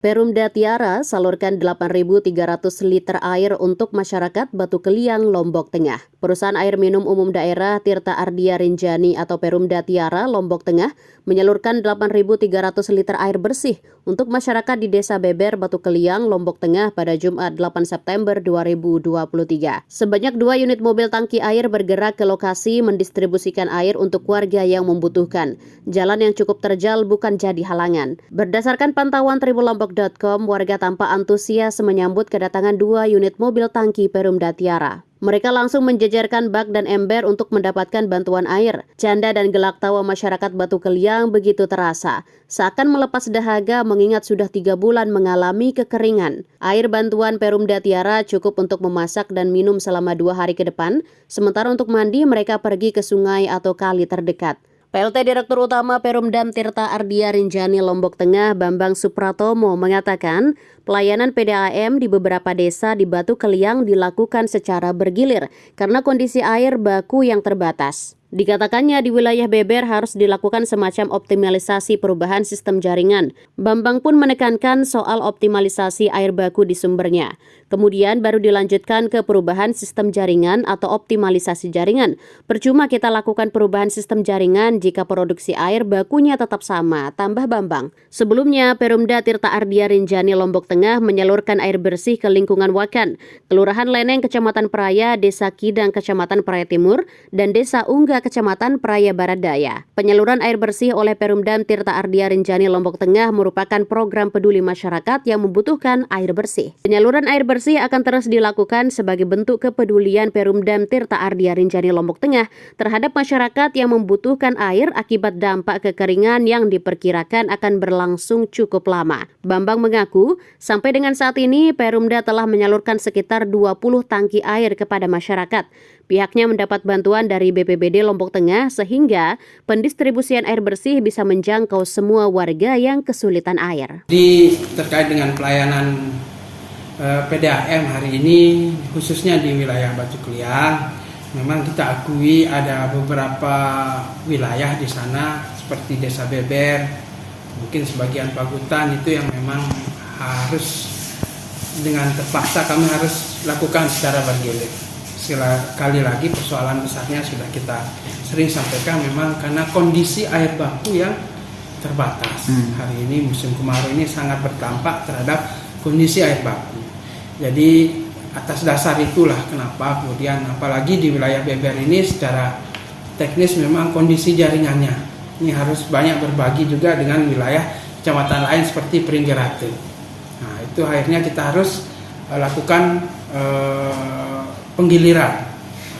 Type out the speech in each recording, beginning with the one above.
Perumda Tiara salurkan 8.300 liter air untuk masyarakat Batu Keliang, Lombok Tengah. Perusahaan air minum umum daerah Tirta Ardia Rinjani atau Perumda Tiara, Lombok Tengah, menyalurkan 8.300 liter air bersih untuk masyarakat di Desa Beber, Batu Keliang, Lombok Tengah pada Jumat 8 September 2023. Sebanyak 2 unit mobil tangki air bergerak ke lokasi mendistribusikan air untuk warga yang membutuhkan. Jalan yang cukup terjal bukan jadi halangan. Berdasarkan pantauan tribunlombok.com, warga tampak antusias menyambut kedatangan 2 unit mobil tangki Perumda Tiara. Mereka langsung menjejerkan bak dan ember untuk mendapatkan bantuan air. Canda dan gelak tawa masyarakat Batu Keliang begitu terasa. Seakan melepas dahaga mengingat sudah 3 bulan mengalami kekeringan. Air bantuan Perumda Tiara cukup untuk memasak dan minum selama 2 hari ke depan. Sementara untuk mandi mereka pergi ke sungai atau kali terdekat. PLT Direktur Utama Perumdam Tirta Ardia Rinjani Lombok Tengah Bambang Supratomo mengatakan pelayanan PDAM di beberapa desa di Batu Keliang dilakukan secara bergilir karena kondisi air baku yang terbatas. Dikatakannya di wilayah Beber harus dilakukan semacam optimalisasi perubahan sistem jaringan. Bambang pun menekankan soal optimalisasi air baku di sumbernya. Kemudian baru dilanjutkan ke perubahan sistem jaringan atau optimalisasi jaringan. Percuma kita lakukan perubahan sistem jaringan jika produksi air bakunya tetap sama, tambah Bambang. Sebelumnya, Perumda Tirta Ardia Rinjani Lombok Tengah menyalurkan air bersih ke lingkungan Wakan, Kelurahan Leneng, Kecamatan Praia, Desa Kidang, Kecamatan Praia Timur, dan Desa Ungga, Kecamatan Praia Barat Daya. Penyaluran air bersih oleh Perumdam Tirta Ardia Rinjani Lombok Tengah merupakan program peduli masyarakat yang membutuhkan air bersih. Penyaluran air bersih akan terus dilakukan sebagai bentuk kepedulian Perumdam Tirta Ardia Rinjani Lombok Tengah terhadap masyarakat yang membutuhkan air akibat dampak kekeringan yang diperkirakan akan berlangsung cukup lama. Bambang mengaku, sampai dengan saat ini Perumda telah menyalurkan sekitar 20 tangki air kepada masyarakat. Pihaknya mendapat bantuan dari BPBD Lombok Tengah sehingga pendistribusian air bersih bisa menjangkau semua warga yang kesulitan air. Terkait dengan pelayanan PDAM hari ini, khususnya di wilayah Batu Keliang, memang kita akui ada beberapa wilayah di sana seperti Desa Beber, mungkin sebagian Pagutan itu yang memang harus dengan terpaksa kami harus lakukan secara bergilir. Sekali lagi persoalan besarnya sudah kita sering sampaikan memang karena kondisi air baku yang terbatas. Hari ini musim kemarau ini sangat berdampak terhadap kondisi air baku. Jadi atas dasar itulah kenapa kemudian apalagi di wilayah Beber ini secara teknis memang kondisi jaringannya ini harus banyak berbagi juga dengan wilayah kecamatan lain seperti Pringgerate. Nah, itu akhirnya kita harus lakukan penggiliran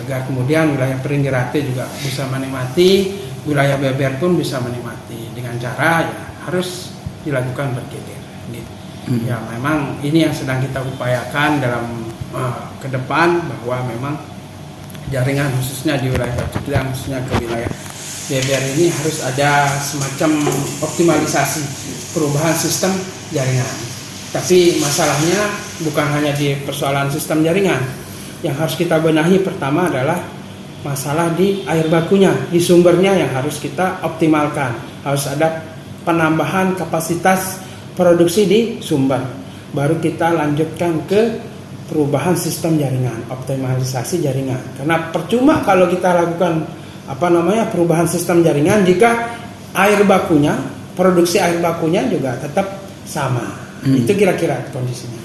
agar kemudian wilayah Pringgerate juga bisa menikmati, wilayah Beber pun bisa menikmati dengan cara ya harus dilakukan bergilir. Ya memang ini yang sedang kita upayakan dalam ke depan bahwa memang jaringan khususnya di wilayah Batu Keliang khususnya ke wilayah Beber ini harus ada semacam optimalisasi perubahan sistem jaringan. Tapi masalahnya bukan hanya di persoalan sistem jaringan. Yang harus kita benahi pertama adalah masalah di air bakunya, di sumbernya yang harus kita optimalkan. Harus ada penambahan kapasitas produksi di sumber. Baru kita lanjutkan ke perubahan sistem jaringan, optimalisasi jaringan. Karena percuma kalau kita lakukan perubahan sistem jaringan jika air bakunya, produksi air bakunya juga tetap sama. Itu kira-kira kondisinya.